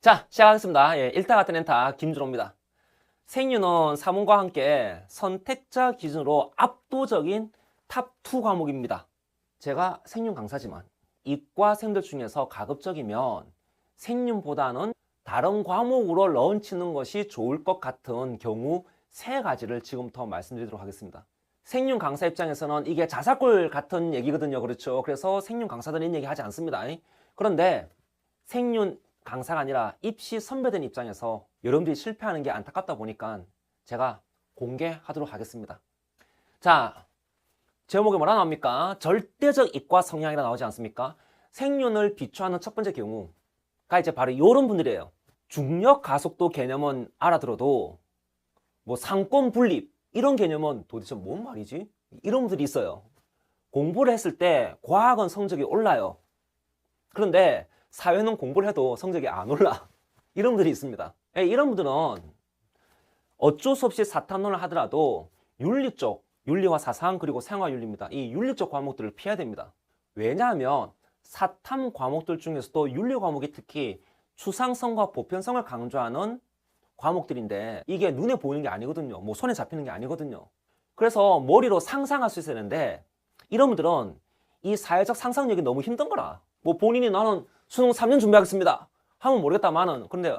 자, 시작하겠습니다. 예, 1타 같은 엔타 김준호입니다. 생유는 사문과 함께 선택자 기준으로 압도적인 탑2 과목입니다. 제가 생윤 강사지만 이과생들 중에서 가급적이면 생윤보다는 다른 과목으로 런치는 것이 좋을 것 같은 경우 3가지를 지금부터 말씀드리도록 하겠습니다. 생윤 강사 입장에서는 이게 자사골 같은 얘기거든요. 그렇죠? 그래서 생윤 강사들은 이 얘기 하지 않습니다. 그런데 생윤 강사가 아니라 입시 선배된 입장에서 여러분들이 실패하는 게 안타깝다 보니까 제가 공개하도록 하겠습니다. 자, 제목에 뭐라 나옵니까? 절대적 이과 성향이라 나오지 않습니까? 생윤을 비추하는 첫 번째 경우가 이제 바로 이런 분들이에요. 중력 가속도 개념은 알아들어도 뭐 상권 분립 이런 개념은 도대체 뭔 말이지? 이런 분들이 있어요. 공부를 했을 때 과학은 성적이 올라요. 그런데 사회는 공부를 해도 성적이 안 올라. 이런 분들이 있습니다. 이런 분들은 어쩔 수 없이 사탐론을 하더라도 윤리 쪽, 윤리와 사상 그리고 생활윤리입니다. 이 윤리 쪽 과목들을 피해야 됩니다. 왜냐하면 사탐 과목들 중에서도 윤리 과목이 특히 추상성과 보편성을 강조하는 과목들인데 이게 눈에 보이는 게 아니거든요. 뭐 손에 잡히는 게 아니거든요. 그래서 머리로 상상할 수 있어야 되는데 이런 분들은 이 사회적 상상력이 너무 힘든 거라. 뭐 본인이 나는 수능 3년 준비하겠습니다 하면 모르겠다마는 그런데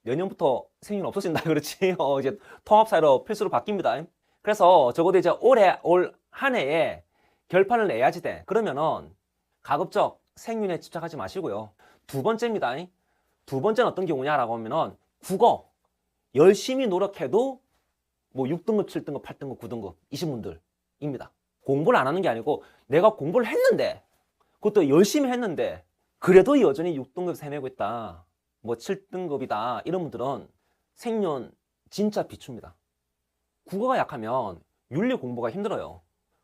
내년부터 생일 없어진다 그렇지. 이제 통합사회로 필수로 바뀝니다. 그래서 적어도 이제 올 한 해에 결판을 내야지 돼. 그러면은 가급적 생윤에 집착하지 마시고요. 두 번째입니다. 두 번째는 어떤 경우냐라고 하면은 국어 열심히 노력해도 뭐 6등급, 7등급, 8등급, 9등급 이신 분들입니다. 공부를 안 하는 게 아니고 내가 공부를 했는데 그것도 열심히 했는데 그래도 여전히 6등급 해내고 있다. 뭐 7등급이다. 이런 분들은 생윤 진짜 비춥니다. 국어가 약하면 윤리 공부가 힘들어요.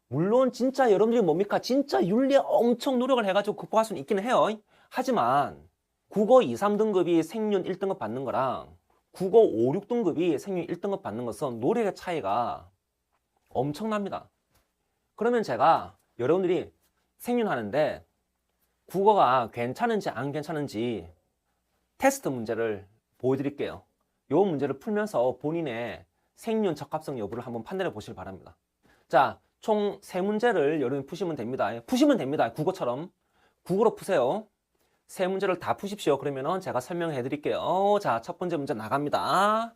물론 진짜 여러분들이 뭡니까? 진짜 윤리에 엄청 노력을 해가지고 극복할 수는 있기는 해요. 하지만 국어 2, 3등급이 생윤 1등급 받는 거랑 국어 5, 6등급이 생윤 1등급 받는 것은 노력의 차이가 엄청납니다. 그러면 제가 여러분들이 생윤 하는데 국어가 괜찮은지 안 괜찮은지 테스트 문제를 보여드릴게요. 이 문제를 풀면서 본인의 생윤 적합성 여부를 한번 판단해 보시길 바랍니다. 자, 총 3문제를 여러분이 푸시면 됩니다. 푸시면 됩니다. 국어처럼. 국어로 푸세요. 3문제를 다 푸십시오. 그러면은 제가 설명해 드릴게요. 자, 첫 번째 문제 나갑니다.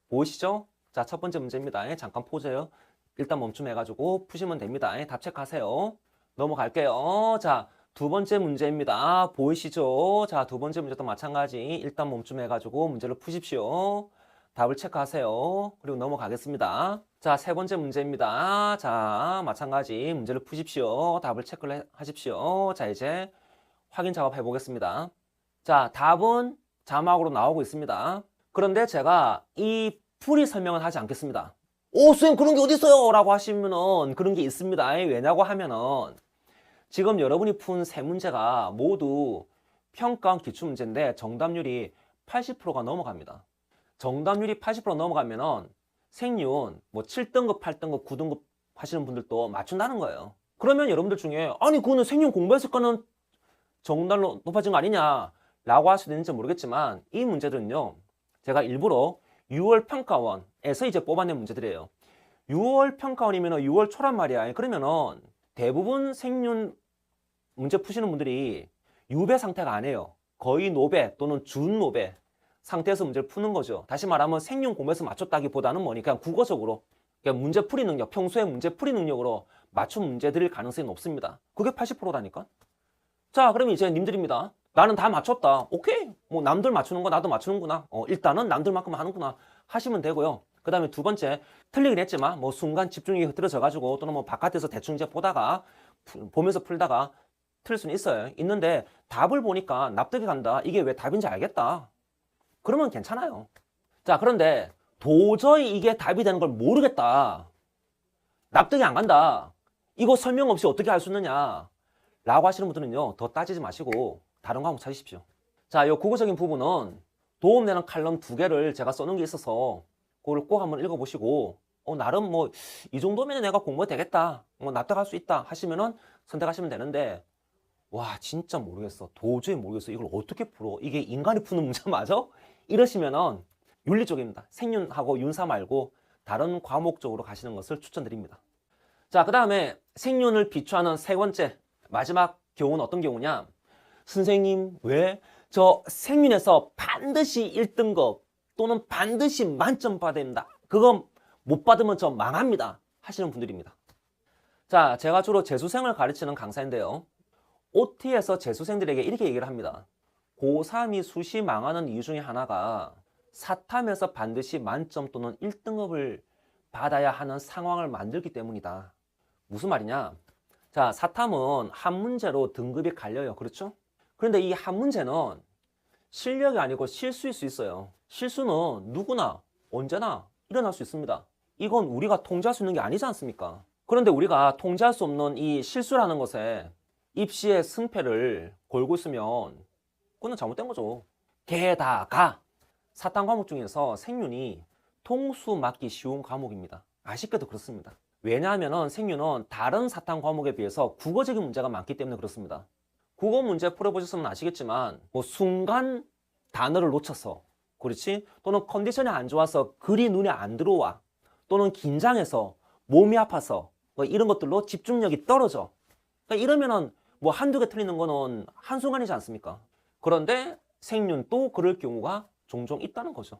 보이시죠? 자, 첫 번째 문제입니다. 잠깐 포즈요. 일단 멈춤해가지고 푸시면 됩니다. 답 체크하세요. 넘어갈게요. 자, 두 번째 문제입니다. 보이시죠? 자, 두 번째 문제도 마찬가지. 일단 멈춤해가지고 문제를 푸십시오. 답을 체크하세요. 그리고 넘어가겠습니다. 자, 세 번째 문제입니다. 자, 마찬가지 문제를 푸십시오. 답을 체크를 하십시오. 자, 이제 확인 작업 해보겠습니다. 자, 답은 자막으로 나오고 있습니다. 그런데 제가 이 풀이 설명은 하지 않겠습니다. 오, 쌤 그런 게 어디 있어요? 라고 하시면은 그런 게 있습니다. 왜냐고 하면은 지금 여러분이 푼 3문제가 모두 평가원 기출문제인데 정답률이 80%가 넘어갑니다. 정답률이 80% 넘어가면은 생윤 뭐 7등급, 8등급, 9등급 하시는 분들도 맞춘다는 거예요. 그러면 여러분들 중에 아니 그거는 생윤 공부했을 거는 정답률 높아진 거 아니냐 라고 할 수도 있는지 모르겠지만 이 문제들은요 제가 일부러 6월 평가원에서 이제 뽑아낸 문제들이에요. 6월 평가원이면 6월 초란 말이야. 그러면은 대부분 생윤 문제 푸시는 분들이 유배 상태가 아니에요. 거의 노배 또는 준노배 상태에서 문제를 푸는 거죠. 다시 말하면 생윤 공부에서 맞췄다기보다는 뭐니까 국어적으로 그냥 문제 풀이 능력, 평소에 문제 풀이 능력으로 맞춘 문제들일 가능성이 높습니다. 그게 80%라니까. 자, 그러면 이제 님들입니다. 나는 다 맞췄다. 오케이. 뭐 남들 맞추는 거 나도 맞추는구나. 일단은 남들만큼 하는구나 하시면 되고요. 그 다음에 두 번째, 틀리긴 했지만 뭐 순간 집중력이 흐트러져가지고 또는 뭐 바깥에서 대충 이제 보다가 보면서 풀다가 틀릴 수는 있어요. 있는데 답을 보니까 납득이 간다. 이게 왜 답인지 알겠다. 그러면 괜찮아요. 자, 그런데 도저히 이게 답이 되는 걸 모르겠다. 납득이 안 간다. 이거 설명 없이 어떻게 할 수 있느냐 라고 하시는 분들은요 더 따지지 마시고 다른 과목 찾으십시오. 자, 이 국어적인 부분은 도움되는 칼럼 2개를 제가 써놓은 게 있어서 그걸 꼭 한번 읽어보시고 나름 뭐 이 정도면 내가 공부해도 되겠다, 뭐 납득할 수 있다 하시면은 선택하시면 되는데 와, 진짜 모르겠어. 도저히 모르겠어. 이걸 어떻게 풀어? 이게 인간이 푸는 문제 맞아? 이러시면은 윤리 쪽입니다. 생윤하고 윤사 말고 다른 과목 쪽으로 가시는 것을 추천드립니다. 자, 그 다음에 생윤을 비추하는 세 번째, 마지막 경우는 어떤 경우냐? 선생님, 왜 저 생윤에서 반드시 1등급 또는 반드시 만점 받아야 된다. 그거 못 받으면 저 망합니다. 하시는 분들입니다. 자, 제가 주로 재수생을 가르치는 강사인데요. OT에서 재수생들에게 이렇게 얘기를 합니다. 고3이 수시 망하는 이유 중에 하나가 사탐에서 반드시 만점 또는 1등급을 받아야 하는 상황을 만들기 때문이다. 무슨 말이냐? 자, 사탐은 한 문제로 등급이 갈려요. 그렇죠? 그런데 이 한 문제는 실력이 아니고 실수일 수 있어요. 실수는 누구나 언제나 일어날 수 있습니다. 이건 우리가 통제할 수 있는 게 아니지 않습니까? 그런데 우리가 통제할 수 없는 이 실수라는 것에 입시의 승패를 걸고 있으면 그건 잘못된 거죠. 게다가 사탐 과목 중에서 생윤이 통수 맞기 쉬운 과목입니다. 아쉽게도 그렇습니다. 왜냐하면 생윤은 다른 사탐 과목에 비해서 국어적인 문제가 많기 때문에 그렇습니다. 국어 문제 풀어보셨으면 아시겠지만 뭐 순간 단어를 놓쳐서 그렇지? 또는 컨디션이 안 좋아서 글이 눈에 안 들어와 또는 긴장해서 몸이 아파서 뭐 이런 것들로 집중력이 떨어져. 그러니까 이러면은 뭐 한두 개 틀리는 거는 한순간이지 않습니까? 그런데 생윤 또 그럴 경우가 종종 있다는 거죠.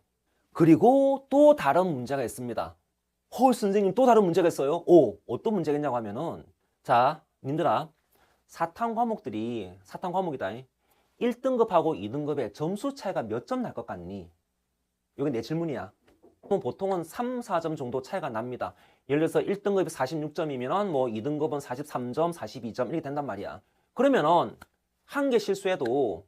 그리고 또 다른 문제가 있습니다. 헐, 선생님 또 다른 문제가 있어요? 오, 어떤 문제겠냐고 하면은 자, 님들아 사탐 과목이다. 1등급하고 2등급의 점수 차이가 몇 점 날 것 같니? 이게 내 질문이야. 보통은 3, 4점 정도 차이가 납니다. 예를 들어서 1등급이 46점이면 뭐 2등급은 43점, 42점 이렇게 된단 말이야. 그러면은 한 개 실수해도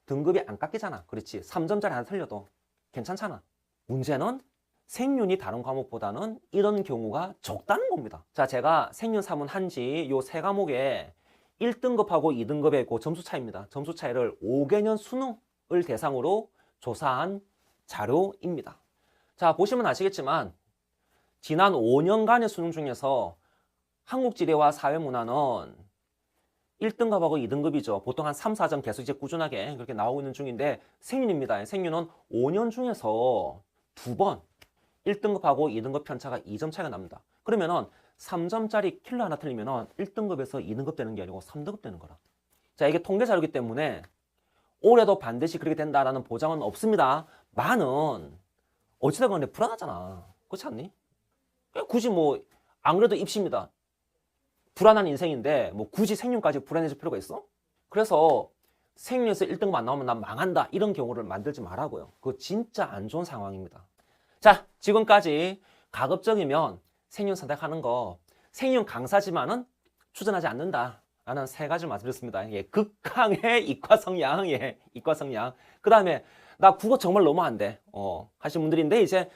등급이 안 깎이잖아. 그렇지. 3점짜리 하나 틀려도 괜찮잖아. 문제는 생윤이 다른 과목보다는 이런 경우가 적다는 겁니다. 자, 제가 생윤 3문 한지 요 세 과목에 1등급하고 2등급의 그 점수 차이입니다. 점수 차이를 5개년 수능을 대상으로 조사한 자료입니다. 자, 보시면 아시겠지만 지난 5년간의 수능 중에서 한국지리와 사회문화는 1등급하고 2등급이죠. 보통 한 3, 4점 계속 이제 꾸준하게 그렇게 나오고 있는 중인데 생윤입니다. 생윤은 5년 중에서 2번 1등급하고 2등급 편차가 2점 차이가 납니다. 그러면은 3점짜리 킬러 하나 틀리면은 1등급에서 2등급 되는 게 아니고 3등급 되는 거라. 자, 이게 통계 자료이기 때문에 올해도 반드시 그렇게 된다라는 보장은 없습니다. 많은 어찌되건 간에 불안하잖아. 그렇지 않니? 굳이 뭐 안 그래도 입시입니다. 불안한 인생인데 뭐 굳이 생윤까지 불안해질 필요가 있어? 그래서 생윤에서 1등급 안 나오면 난 망한다 이런 경우를 만들지 말라고요. 그거 진짜 안 좋은 상황입니다. 자, 지금까지 가급적이면 생윤 선택하는 거 생윤 강사지만은 추천하지 않는다 라는 세 가지를 말씀드렸습니다. 예, 극강의 이과 성향, 예, 이과 성향. 그 다음에 나 국어 정말 너무 안 돼 하신 분들인데 이제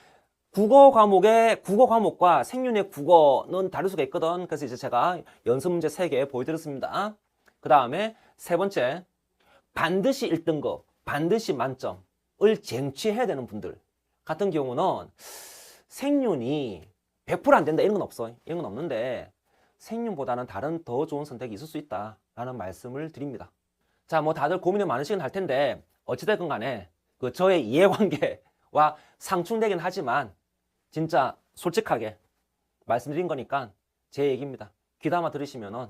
국어 과목과 생윤의 국어는 다를 수가 있거든. 그래서 이제 제가 연습 문제 3개 보여드렸습니다. 그 다음에 세 번째, 반드시 1등급, 반드시 만점을 쟁취해야 되는 분들 같은 경우는 생윤이 100% 안 된다 이런 건 없어. 이런 건 없는데 생윤보다는 다른 더 좋은 선택이 있을 수 있다라는 말씀을 드립니다. 자, 뭐 다들 고민이 많으시긴 할 텐데 어찌됐건 간에 그 저의 이해관계와 상충되긴 하지만 진짜 솔직하게 말씀드린 거니까 제 얘기입니다. 귀담아 들으시면은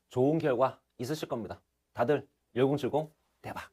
좋은 결과 있으실 겁니다. 다들 열공실공 대박.